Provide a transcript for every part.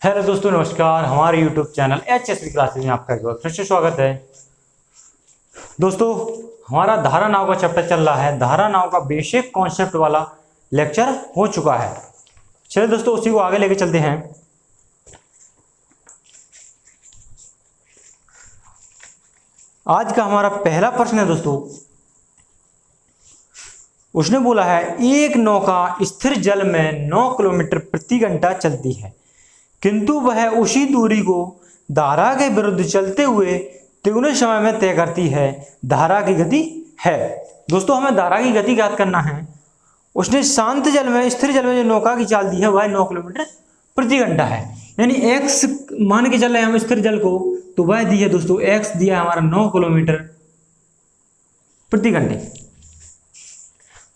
Hello दोस्तों, नमस्कार। हमारे YouTube चैनल HSV क्लासेस में आपका एक बार फिर से स्वागत है। दोस्तों, हमारा धारा नाव का चैप्टर चल रहा है। धारा नाव का बेसिक कॉन्सेप्ट वाला लेक्चर हो चुका है। चलिए दोस्तों, उसी को आगे लेके चलते हैं। आज का हमारा पहला प्रश्न है दोस्तों, उसने बोला है एक नौका स्थिर जल में 9 किलोमीटर प्रति घंटा चलती है, किंतु वह उसी दूरी को धारा के विरुद्ध चलते हुए तिगुने समय में तय करती है। धारा की गति है। दोस्तों, हमें धारा की गति ज्ञात करना है। उसने शांत जल में, स्थिर जल में जो नौका की चाल दी है वह 9 किलोमीटर प्रति घंटा है। यानी x मान के चल रहे हैं हम स्थिर जल को, तो वह दी है दोस्तों, x दिया है हमारा 9 किलोमीटर प्रति घंटे।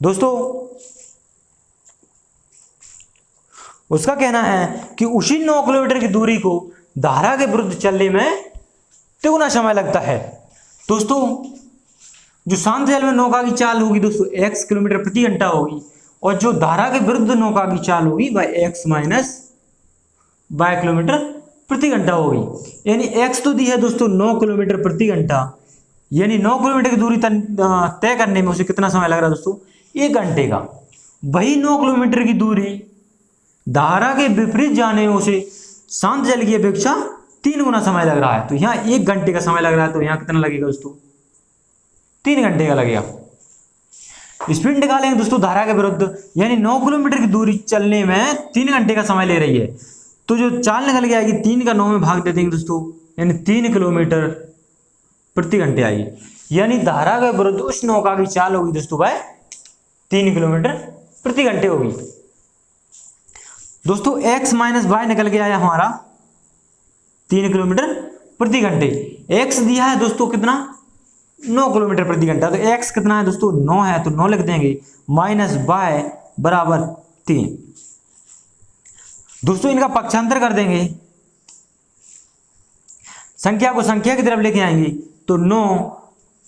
दोस्तों, उसका कहना है कि उसी 9 किलोमीटर की दूरी को धारा के विरुद्ध चलने में तिगुना समय लगता है। दोस्तों, जो शांत जल में नौका की चाल होगी दोस्तों x किलोमीटर प्रति घंटा होगी, और जो धारा के विरुद्ध नौका की चाल होगी वह x माइनस y किलोमीटर प्रति घंटा होगी। यानी x तो दी है दोस्तों 9 किलोमीटर प्रति घंटा, यानी 9 किलोमीटर की दूरी तय करने में उसे कितना समय लग रहा है दोस्तों? 1 घंटे का। वही 9 किलोमीटर की दूरी धारा के विपरीत जाने में उसे शांत जल की अपेक्षा 3 गुना समय लग रहा है। तो यहाँ 1 घंटे का समय लग रहा है, तो यहाँ कितना लगेगा दोस्तों? 3 घंटे का लगेगा। स्पीड निकालेंगे दोस्तों धारा के विरुद्ध, यानी 9 किलोमीटर की दूरी चलने में 3 घंटे का समय ले रही है, तो जो चाल निकल के आएगी 3 का 9 में भाग दे देंगे दोस्तों, यानी 3 किलोमीटर प्रति घंटे आएगी। यानी धारा के विरुद्ध उस नौका की चाल होगी दोस्तों वह 3 किलोमीटर प्रति घंटे होगी। दोस्तों, x माइनस वाई निकल के आया हमारा 3 किलोमीटर प्रति घंटे। x दिया है दोस्तों कितना? 9 किलोमीटर प्रति घंटा। तो x कितना है दोस्तों? 9 है, तो 9 लिख देंगे, माइनस y बराबर 3। दोस्तों, इनका पक्षांतर कर देंगे, संख्या को संख्या की तरफ लेके आएंगे, तो 9,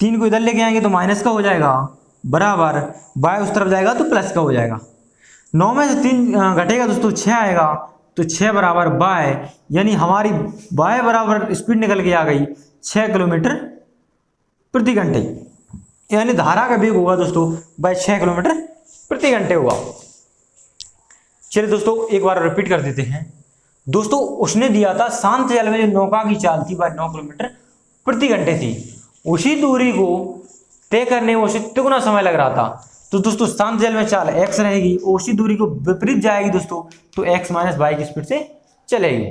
3 को इधर लेके आएंगे तो माइनस का हो जाएगा, बराबर y उस तरफ जाएगा तो प्लस का हो जाएगा। 9 में से 3 घटेगा दोस्तों, 6 आएगा, तो 6 बराबर y, यानी हमारी y बराबर स्पीड निकल के आ गई 6 किलोमीटर प्रति घंटे। यानी धारा का वेग होगा दोस्तों बाय 6 किलोमीटर प्रति घंटे होगा। चलिए दोस्तों, एक बार रिपीट कर देते हैं। दोस्तों, उसने दिया था शांत जल में जो नौका की चाल थी वह 9 किलोमीटर प्रति घंटे थी। उसी दूरी को तय करने में उसे तिगुना समय लग रहा था। तो दोस्तों, शांत जल में चाल x रहेगी, उसी दूरी को विपरीत जाएगी दोस्तों, तो x माइनस वाई की स्पीड से चलेगी।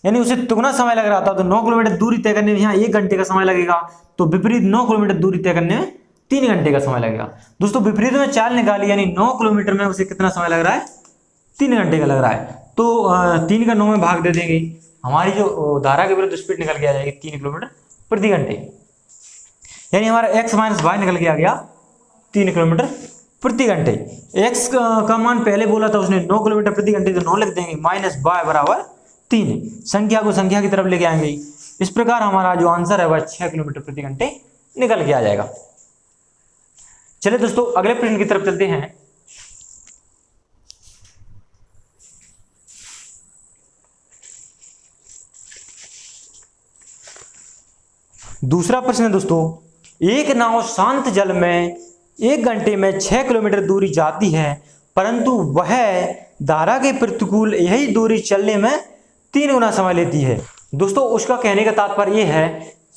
यानी उसे तिगुना समय लग रहा था, तो 9 किलोमीटर दूरी तय करने में यहाँ 1 घंटे का समय लगेगा, तो विपरीत 9 किलोमीटर दूरी तय करने में 3 घंटे का समय लगेगा। दोस्तों, विपरीत में चाल निकाली, यानी 9 किलोमीटर में उसे कितना समय लग रहा है? 3 घंटे का लग रहा है। तो 3 का 9 में भाग दे देंगे, हमारी जो धारा के विरुद्ध स्पीड निकल के आ जाएगी 3 किलोमीटर प्रति घंटे। यानी हमारा x माइनस वाई निकल के आ गया 3 किलोमीटर प्रति घंटे। x का मान पहले बोला था उसने 9 किलोमीटर प्रति घंटे, तो 9 लिख देंगे, माइनस y बराबर 3। संख्या को संख्या की तरफ लेके आएंगे। इस प्रकार हमारा जो आंसर है वह 6 किलोमीटर प्रति घंटे निकल के आ जाएगा। चलिए दोस्तों, अगले प्रश्न की तरफ चलते हैं। दूसरा प्रश्न है दोस्तों, एक नाव शांत जल में 1 घंटे में 6 किलोमीटर दूरी जाती है, परंतु वह धारा के प्रतिकूल यही दूरी चलने में 3 गुना समय लेती है। दोस्तों, उसका कहने का तात्पर्य यह है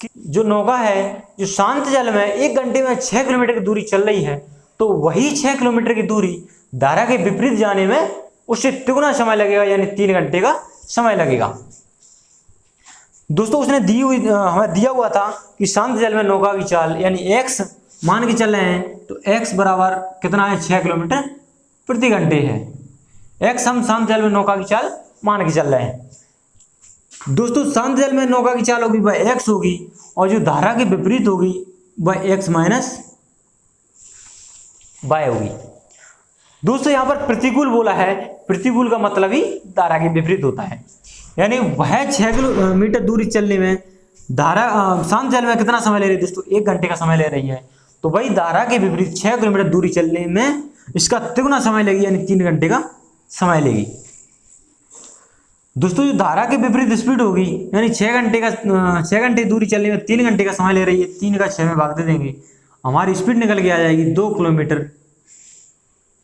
कि जो नौका है जो शांत जल में 1 घंटे में 6 किलोमीटर की दूरी चल रही है, तो वही 6 किलोमीटर की दूरी धारा के विपरीत जाने में उससे तिगुना समय लगेगा, यानी 3 घंटे का समय लगेगा। दोस्तों, उसने हमें दिया हुआ था कि शांत जल में नौका की चाल, यानी x मान के चल रहे हैं, तो x बराबर कितना है? 6 किलोमीटर प्रति घंटे है। x हम शांत जल में नौका की चाल मान के चल रहे हैं। दोस्तों, शांत जल में नौका की चाल होगी वह x होगी, और जो धारा के विपरीत होगी वह x माइनस y होगी। दोस्तों, यहाँ पर प्रतिकूल बोला है, प्रतिकूल का मतलब ही धारा के विपरीत होता है। यानी वह 6 किलोमीटर दूरी चलने में धारा शांत जल में कितना समय ले रही है दोस्तों? 1 घंटे का समय ले रही है। तो वही धारा के विपरीत 6 किलोमीटर दूरी चलने में इसका तिगुना समय लेगी, यानी 3 घंटे का समय लेगी। दोस्तों जो धारा के विपरीत स्पीड होगी, यानी 6 घंटे दूरी चलने में 3 घंटे का समय ले रही है, 3 का 6 में भाग दे देंगे, हमारी स्पीड निकल के आ जाएगी 2 किलोमीटर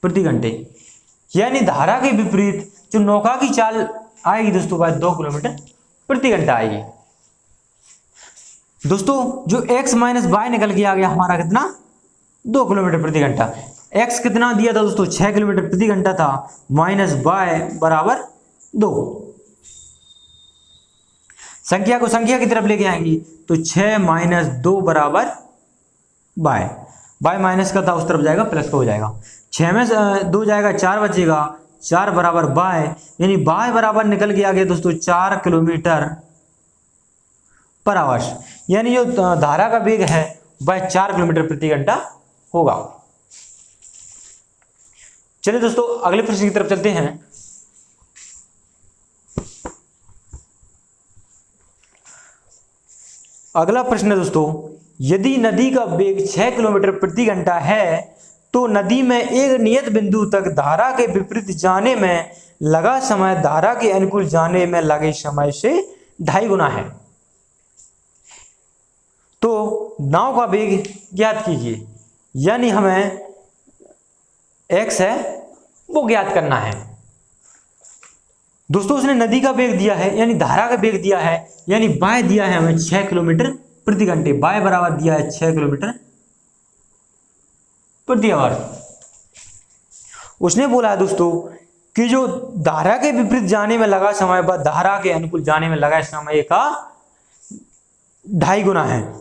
प्रति घंटे। यानी धारा के विपरीत जो नौका की चाल आएगी दोस्तों वह 2 किलोमीटर प्रति घंटा आएगी। दोस्तों जो x माइनस वाई निकल के आ गया हमारा कितना, 2 किलोमीटर प्रति घंटा। x कितना दिया था दोस्तों, 6 किलोमीटर प्रति घंटा था, माइनस वाई बराबर 2। संख्या को संख्या की तरफ लेके आएंगी तो 6 माइनस 2 बराबर वाई, वाई माइनस का था उस तरफ जाएगा प्लस का हो जाएगा। 6 में 2 जाएगा 4 बचेगा, 4 बराबर वाई, यानी वाई बराबर निकल के आ गया दोस्तों 4 किलोमीटर पर आवर। यानी जो धारा का वेग है वह 4 किलोमीटर प्रति घंटा होगा। चलिए दोस्तों अगले प्रश्न की तरफ चलते हैं। अगला प्रश्न है दोस्तों, यदि नदी का वेग 6 किलोमीटर प्रति घंटा है तो नदी में एक नियत बिंदु तक धारा के विपरीत जाने में लगा समय धारा के अनुकूल जाने में लगे समय से 2.5 गुना है। तो नाव का वेग ज्ञात कीजिए, यानी हमें x है वो ज्ञात करना है। दोस्तों उसने नदी का वेग दिया है, यानी धारा का वेग दिया है, यानी y दिया है हमें 6 किलोमीटर प्रति घंटे, y बराबर दिया है 6 किलोमीटर प्रति आवर। उसने बोला है दोस्तों कि जो धारा के विपरीत जाने में लगा समय व धारा के अनुकूल जाने में लगा समय का 2.5 गुना है।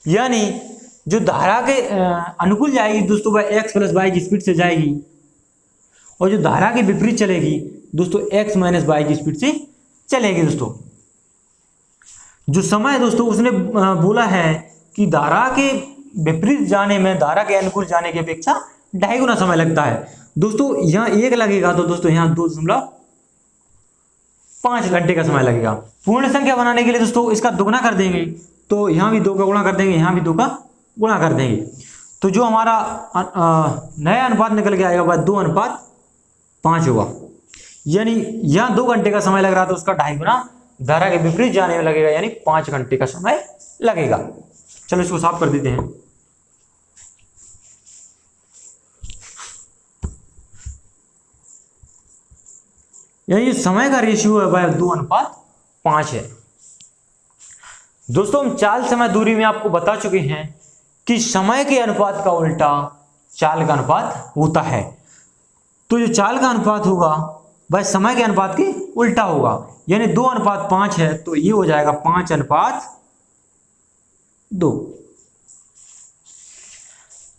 यानी जो धारा के अनुकूल जाएगी दोस्तों वह x प्लस वाई की स्पीड से जाएगी, और जो धारा के विपरीत चलेगी दोस्तों x माइनस वाई की स्पीड से चलेगी। दोस्तों जो समय है दोस्तों उसने बोला है कि धारा के विपरीत जाने में धारा के अनुकूल जाने की अपेक्षा 2.5 गुना समय लगता है। दोस्तों यहाँ 1 लगेगा तो दोस्तों यहाँ 2.5 घंटे का समय लगेगा। पूर्ण संख्या बनाने के लिए दोस्तों इसका दुगना कर देंगे, तो यहाँ भी 2 का गुणा कर देंगे, यहाँ भी 2 का गुणा कर देंगे, तो जो हमारा नया अनुपात निकल के आएगा वह 2:5 होगा। यानी यहाँ 2 घंटे का समय लग रहा था, उसका 2.5 गुना धारा के विपरीत जाने में लगेगा, यानी 5 घंटे का समय लगेगा। चलो इसको साफ कर देते हैं। यानी समय का रेशियो है वह 2:5 है। दोस्तों हम चाल समय दूरी में आपको बता चुके हैं कि समय के अनुपात का उल्टा चाल का अनुपात होता है। तो जो चाल का अनुपात होगा वह समय के अनुपात के उल्टा होगा, यानी 2:5 है तो ये हो जाएगा 5:2।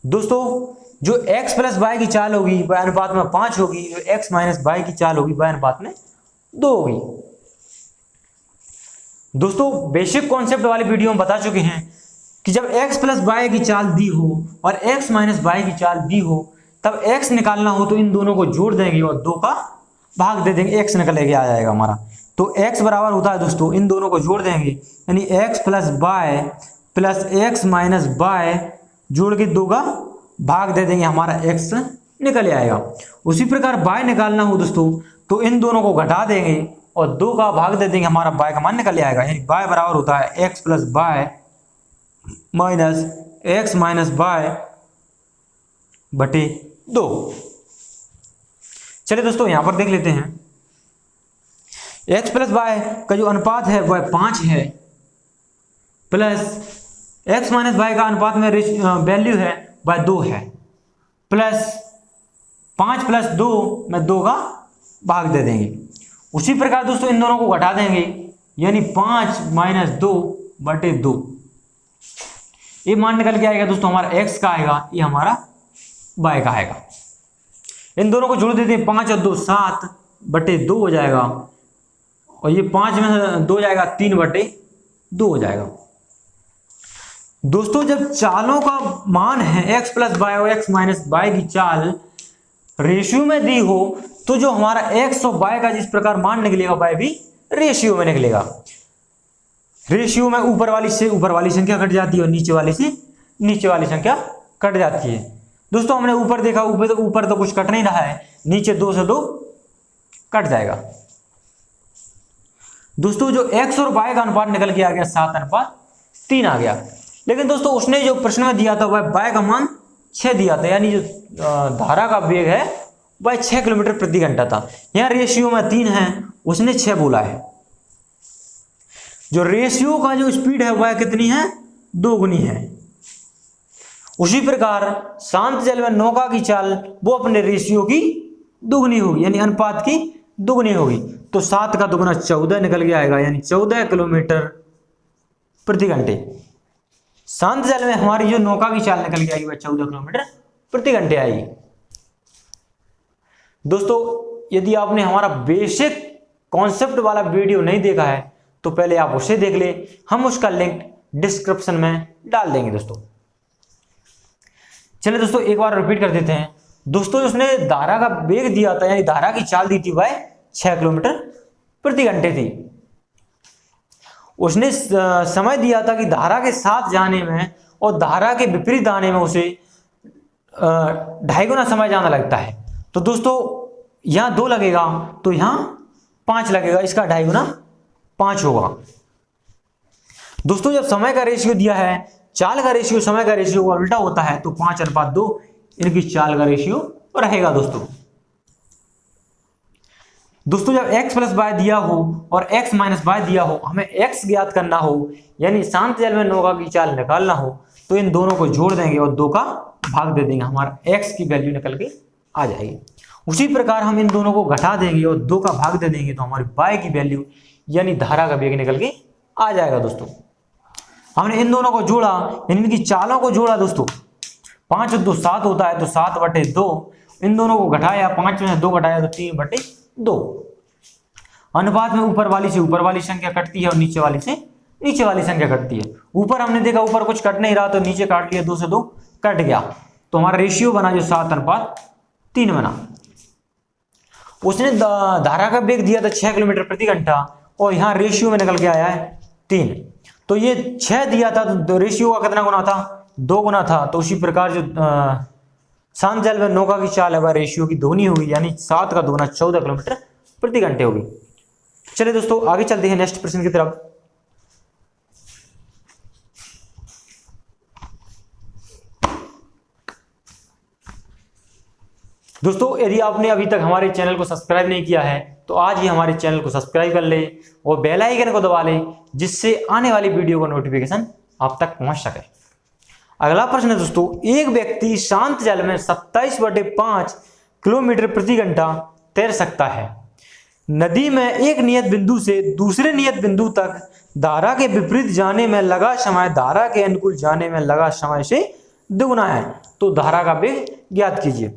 दोस्तों जो x प्लस वाई की चाल होगी वह अनुपात में 5 होगी, जो x माइनस वाई की चाल होगी वह अनुपात में 2 होगी। दोस्तों बेसिक कॉन्सेप्ट वाली वीडियो में बता चुके हैं कि जब x प्लस वाई की चाल दी हो और x माइनस वाई की चाल दी हो, तब x निकालना हो तो इन दोनों को जोड़ देंगे और 2 का भाग दे देंगे, x निकल के आ जाएगा हमारा। तो x बराबर होता है दोस्तों, इन दोनों को जोड़ देंगे, यानी x plus y plus x minus y जोड़ के 2 का भाग दे देंगे, हमारा x निकल आएगा। उसी प्रकार y निकालना हो दोस्तों तो इन दोनों को घटा देंगे और 2 का भाग दे देंगे, हमारा y का मान निकल आएगा। यानी y बराबर होता है x plus y minus x minus y बटे 2। चलिए दोस्तों यहां पर देख लेते हैं, x प्लस वाई का जो अनुपात है वह 5 है, प्लस x माइनस वाई का अनुपात में वैल्यू है वह 2 है, प्लस 5 प्लस 2 में 2 का भाग दे देंगे। उसी प्रकार दोस्तों इन दोनों को घटा देंगे, यानी 5 माइनस 2 बटे 2। ये मान निकल के आएगा दोस्तों, हमारा x का आएगा, ये हमारा y का आएगा। इन दोनों को जोड़ देते हैं, 5 और 2 7 बटे 2 हो जाएगा, और ये 5 में 2 जाएगा 3 बटे 2 हो जाएगा। दोस्तों जब चालों का मान है x प्लस वाई और x माइनस वाई की चाल रेशियो में दी हो, तो जो हमारा x और y का जिस प्रकार मान निकलेगा y भी रेशियो में निकलेगा। रेशियो में ऊपर वाली से ऊपर वाली संख्या कट जाती है और नीचे वाली से नीचे वाली संख्या कट जाती है। दोस्तों हमने ऊपर देखा, ऊपर तो कुछ कट नहीं रहा है, नीचे 2 से 2 कट जाएगा। दोस्तों जो x और y का अनुपात निकल के आ गया 7:3 आ गया। लेकिन दोस्तों उसने जो प्रश्न में दिया था वह y का मान 6 दिया था, यानी जो धारा का वेग है वह 6 किलोमीटर प्रति घंटा था। यहाँ रेशियो में 3 है, उसने 6 बोला है। जो रेशियो का जो स्पीड है वह कितनी है, 2 गुनी है। उसी प्रकार शांत जल में नौका की चाल वो अपने रेशियो की दुगनी होगी, यानी अनुपात की दुगनी होगी। तो 7 का दुगना 14 निकल के आएगा, यानी 14 किलोमीटर प्रति घंटे। शांत जल में हमारी जो नौका की चाल निकल के आएगी वह 14 किलोमीटर प्रति घंटे आएगी। दोस्तों यदि आपने हमारा बेसिक कॉन्सेप्ट वाला वीडियो नहीं देखा है तो पहले आप उसे देख ले, हम उसका लिंक डिस्क्रिप्शन में डाल देंगे दोस्तों। चलिए दोस्तों एक बार रिपीट कर देते हैं। दोस्तों उसने धारा का वेग दिया था, यानी धारा की चाल दी थी वह 6 किलोमीटर प्रति घंटे थी। उसने समय दिया था कि धारा के साथ जाने में और धारा के विपरीत आने में उसे 2.5 गुना समय ज्यादा लगता है। तो दोस्तों यहां 2 लगेगा तो यहां 5 लगेगा, इसका 2.5 गुना 5 होगा। दोस्तों जब समय का रेशियो दिया है, चाल का रेशियो समय का रेशियो का उल्टा होता है, तो 5:2 इनकी चाल का रेशियो रहेगा। दोस्तों जब x प्लस y दिया हो और x माइनस y दिया हो, हमें x ज्ञात करना हो, यानी शांत जल में नौका की चाल निकालना हो, तो इन दोनों को जोड़ देंगे और 2 का भाग दे देंगे, हमारा x की वैल्यू निकल के आ जाएगी। उसी प्रकार हम इन दोनों को घटा देंगे और 2 का भाग दे देंगे, तो हमारी y की वैल्यू यानी धारा का वेग निकल के आ जाएगा। दोस्तों हमने इन दोनों को जोड़ा, इनकी चालों को जोड़ा। दोस्तों 5 और 2 7 होता है, तो 7/2 इन दोनों को घटाया, 5 में से 2 घटाया तो 3/2। अनुपात में ऊपर वाली से ऊपर वाली संख्या कटती है और नीचे वाली से नीचे वाली संख्या कटती है। ऊपर हमने देखा ऊपर कुछ कट नहीं रहा तो नीचे काट लिया, 2 से 2 कट गया, तो हमारा रेशियो बना जो 7:3 बना। उसने धारा का वेग दिया था 6 किलोमीटर प्रति घंटा और यहाँ रेशियो में निकल के आया है 3। तो ये 6 दिया था तो रेशियो का कितना गुना था, 2 गुना था। तो उसी प्रकार जो शांत जल में नौका की चाल है वह रेशियो की दोगुनी होगी, यानी 7 का दुगना 14 किलोमीटर प्रति घंटे होगी। चलिए दोस्तों आगे चलते हैं नेक्स्ट प्रश्न की तरफ। दोस्तों यदि आपने अभी तक हमारे चैनल को सब्सक्राइब नहीं किया है तो आज ही हमारे चैनल को सब्सक्राइब कर ले और बेल आइकन को दबा ले, जिससे आने वाली वीडियो का नोटिफिकेशन आप तक पहुंच सके। अगला प्रश्न है दोस्तों, एक व्यक्ति शांत जल में 27/5 किलोमीटर प्रति घंटा तैर सकता है। नदी में एक नियत बिंदु से दूसरे नियत बिंदु तक धारा के विपरीत जाने में लगा समय धारा के अनुकूल जाने में लगा समय से दुगुना है, तो धारा का वेग ज्ञात कीजिए।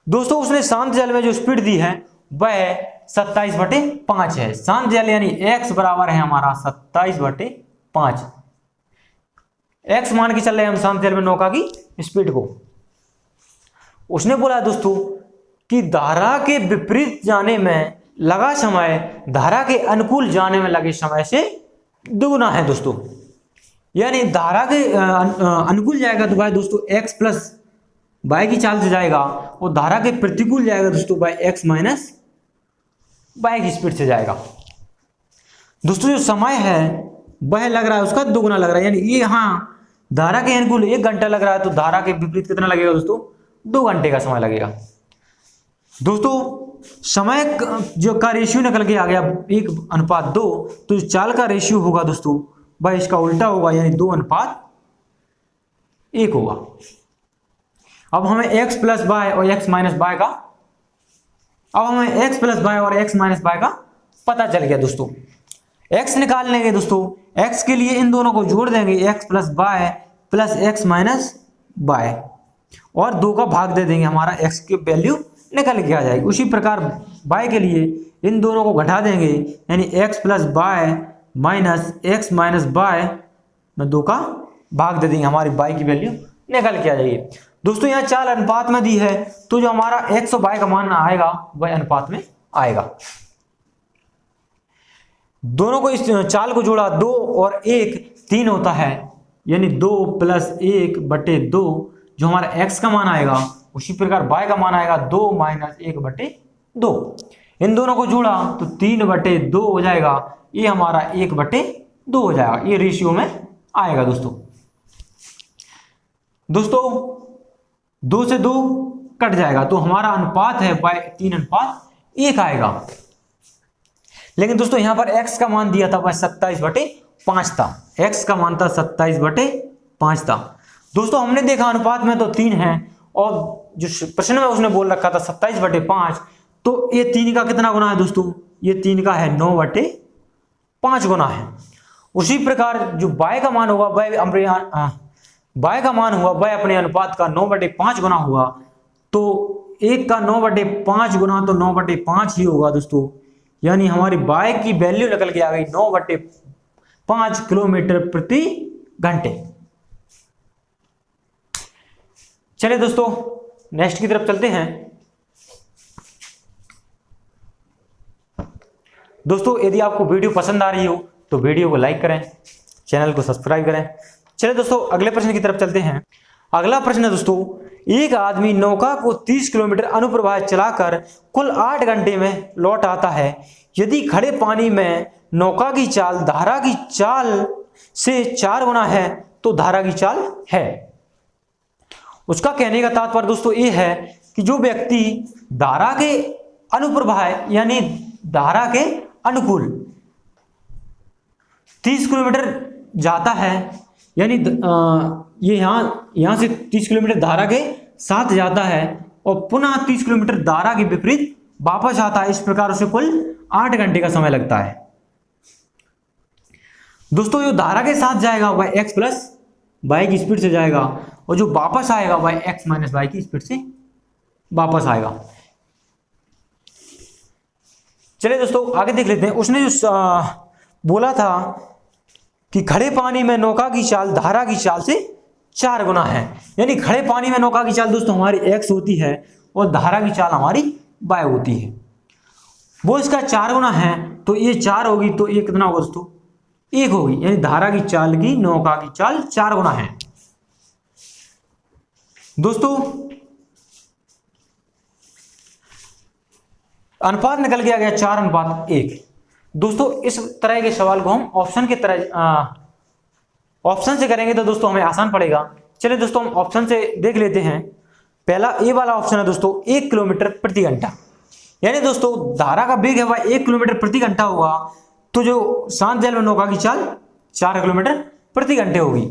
दोस्तों उसने शांत जल में जो स्पीड दी है वह 27/5 है। शांत जल यानी x बराबर है हमारा 27/5। x मान के चल रहे हैं हम शांत जल में नौका की स्पीड को। उसने बोला दोस्तों कि धारा के विपरीत जाने में लगा समय धारा के अनुकूल जाने में लगे समय से दुगुना है। दोस्तों यानी धारा के अनुकूल जाएगा तो भाई दोस्तों x प्लस y की चाल से जाएगा और धारा के प्रतिकूल जाएगा दोस्तों बाय x माइनस y की स्पीड से जाएगा। दोस्तों जो समय है वह लग रहा है उसका दुगुना लग रहा है, यानी ये यहाँ धारा के अनुकूल 1 घंटा लग रहा है तो धारा के विपरीत कितना लगेगा दोस्तों, 2 घंटे का समय लगेगा। दोस्तों समय जो का रेशियो निकल के आ गया 1:2, तो चाल का रेशियो होगा दोस्तों वह इसका उल्टा होगा, यानी 2:1 होगा। अब हमें x प्लस y और x माइनस y का पता चल गया। दोस्तों x निकाल लेंगे। दोस्तों x के लिए इन दोनों को जोड़ देंगे, x plus y plus x minus y, और 2 का भाग दे देंगे, हमारा x की वैल्यू निकल के आ जाएगी। उसी प्रकार y के लिए इन दोनों को घटा देंगे, यानी x plus y minus x minus y में 2 का भाग दे देंगे, हमारी y की वैल्यू निकल के आ जाएगी। दोस्तों यहाँ चाल अनुपात में दी है तो जो हमारा x और y का मान आएगा वह अनुपात में आएगा। दोनों को इस चाल को जोड़ा, 2 और 1 3 होता है, यानी 2 प्लस 1/2 जो हमारा x का मान आएगा, उसी प्रकार y का मान आएगा 2 माइनस 1/2। इन दोनों को जोड़ा तो 3/2 हो जाएगा, ये हमारा 1/2 हो जाएगा, ये रेशियो में आएगा दोस्तों। दोस्तों 2 से 2 कट जाएगा तो हमारा अनुपात है 3:1 आएगा। लेकिन दोस्तों यहां पर x का मान दिया था 27/5 था, x का मान था 27/5 था। दोस्तों हमने देखा अनुपात में तो 3 है और जो प्रश्न में उसने बोल रखा था 27/5, तो ये 3 का कितना गुना है दोस्तों, ये 3 का है 9/5 गुना है। उसी प्रकार जो y का मान होगा y का मान हुआ y अपने अनुपात का 9/5 गुना हुआ, तो 1 का 9/5 गुना तो 9/5 ही होगा दोस्तों, यानी हमारी y की वैल्यू निकल के आ गई 9/5 किलोमीटर प्रति घंटे। चलिए दोस्तों नेक्स्ट की तरफ चलते हैं। दोस्तों यदि आपको वीडियो पसंद आ रही हो तो वीडियो को लाइक करें, चैनल को सब्सक्राइब करें। चलिए दोस्तों अगले प्रश्न की तरफ चलते हैं। अगला प्रश्न है दोस्तों, एक आदमी नौका को 30 किलोमीटर अनुप्रवाह चलाकर कुल 8 घंटे में लौट आता है। यदि खड़े पानी में नौका की चाल धारा की चाल से 4 गुना है तो धारा की चाल है। उसका कहने का तात्पर्य दोस्तों ये है कि जो व्यक्ति धारा के अनुप्रवाह यानी धारा के अनुकूल 30 किलोमीटर जाता है, यानी ये यहां से 30 किलोमीटर धारा के साथ जाता है और पुनः 30 किलोमीटर धारा के विपरीत वापस आता है। इस प्रकार उसे कुल 8 घंटे का समय लगता है। दोस्तों जो धारा के साथ जाएगा वह x प्लस y की स्पीड से जाएगा और जो वापस आएगा वह x माइनस y की स्पीड से वापस आएगा। चलिए दोस्तों आगे देख लेते हैं। उसने जो बोला था कि खड़े पानी में नौका की चाल धारा की चाल से 4 गुना है, यानी खड़े पानी में नौका की चाल दोस्तों हमारी x होती है और धारा की चाल हमारी y होती है। वो इसका 4 गुना है तो ये 4 होगी, तो ये कितना होगा दोस्तों 1 होगी, यानी धारा की चाल की नौका की चाल 4 गुना है। दोस्तों अनुपात निकल के आ गया 4:1। दोस्तों इस तरह के सवाल को हम ऑप्शन के तरह ऑप्शन से करेंगे तो दोस्तों हमें आसान पड़ेगा। चलिए दोस्तों हम ऑप्शन से देख लेते हैं। पहला ए वाला ऑप्शन है दोस्तों 1 किलोमीटर प्रति घंटा, यानी दोस्तों धारा का वेग है वह 1 किलोमीटर प्रति घंटा होगा, तो जो शांत जल में नौका की चाल 4 किलोमीटर प्रति घंटे होगी।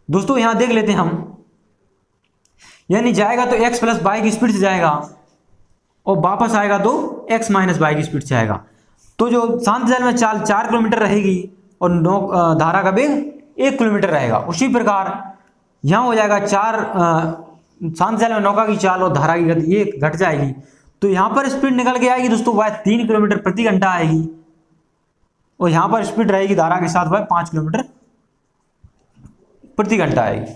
दोस्तों यहां देख लेते हैं हम, यानी जाएगा तो x प्लस y की स्पीड से जाएगा और वापस आएगा तो x माइनस y की स्पीड से आएगा। तो जो शांत जल में चाल 4 किलोमीटर रहेगी और धारा का वेग 1 किलोमीटर रहेगा। उसी प्रकार यहां हो जाएगा 4 शांत जल में नौका की चाल और धारा की गति ये घट जाएगी, तो यहां पर स्पीड निकल के आएगी दोस्तों वह 3 किलोमीटर प्रति घंटा आएगी और यहां पर स्पीड रहेगी धारा के साथ वह 5 किलोमीटर प्रति घंटा आएगी।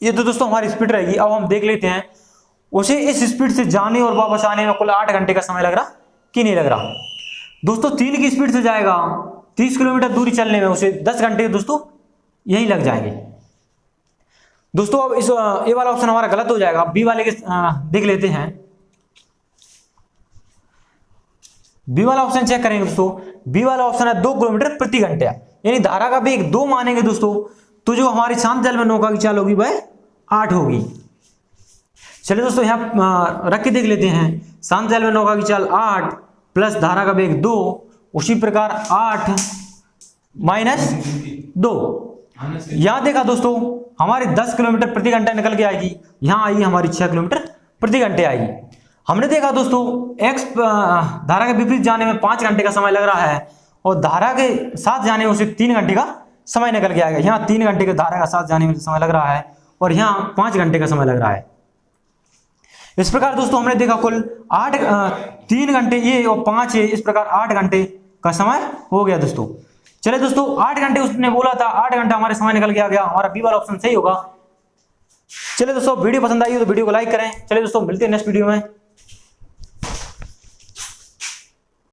ये तो दोस्तों हमारी स्पीड रहेगी। अब हम देख लेते हैं उसे इस स्पीड से जाने और वापस आने में कुल 8 घंटे का समय लग रहा कि नहीं लग रहा। दोस्तों 3 की स्पीड से जाएगा, 30 किलोमीटर दूरी चलने में उसे 10 घंटे दोस्तों यही लग जाएंगे। दोस्तों अब इस ए वाला ऑप्शन हमारा गलत हो जाएगा। बी वाले के देख लेते हैं। बी वाला ऑप्शन चेक करेंगे दोस्तों। बी वाला ऑप्शन है 2 किलोमीटर प्रति घंटे, यानी धारा का वेग 2 मानेंगे दोस्तों, तो जो हमारी शांत जल में नौका की चाल होगी वह 8 होगी। चलिए दोस्तों यहां रख के देख लेते हैं। शांत जल में नौका की चाल 8 प्लस धारा का वेग 2, उसी प्रकार 8 माइनस 2। यहां देखा दोस्तों हमारी 10 किलोमीटर प्रति घंटा निकल के आएगी, यहां आई हमारी 6 किलोमीटर प्रति घंटे आएगी। हमने देखा दोस्तों x धारा के विपरीत जाने में 5 घंटे का समय लग रहा है और धारा के साथ जाने में उसे 3 घंटे का समय निकल के आएगा। यहाँ 3 घंटे के धारा का साथ जाने में समय लग रहा है और यहाँ 5 घंटे का समय लग रहा है। इस प्रकार दोस्तों हमने देखा कुल 3 घंटे ये और 5 ये, इस प्रकार 8 घंटे का समय हो गया दोस्तों। चले दोस्तों 8 घंटे उसने बोला था, 8 घंटा हमारे समय निकल के आ गया, हमारा बी वाला ऑप्शन सही होगा। चलिए दोस्तों वीडियो पसंद आई हो तो वीडियो को लाइक करें। चलिए दोस्तों मिलते हैं नेक्स्ट वीडियो में।